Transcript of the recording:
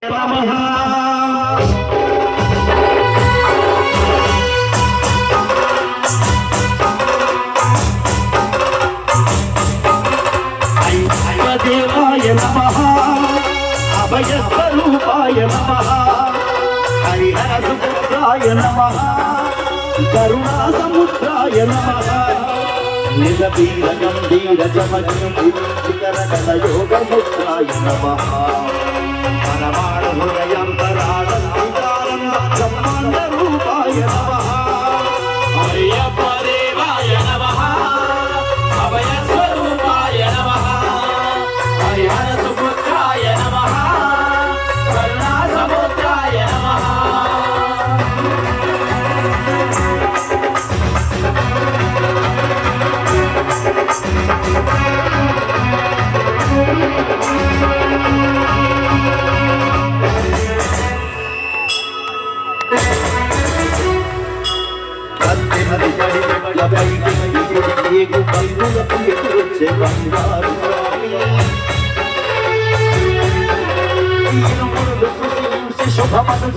నమః దేవాయ నమః అభయస్వరూపాయ నమః హరిహరసుపుత్రాయ నమః కరుణాసముద్రాయ నమః నిలబీర గంభీర చమకీకరకలయోగముద్రాయ నమః పరమాణ హృదయంతరాళంకారంద బ్రహ్మాండ రూపాయ నమః అయ్యప్ప దేవాయ నమః అభయస్వరూపాయ నమః హరిహరసుపుత్రాయ నమః కరుణాసముద్రాయ నమః శుభమను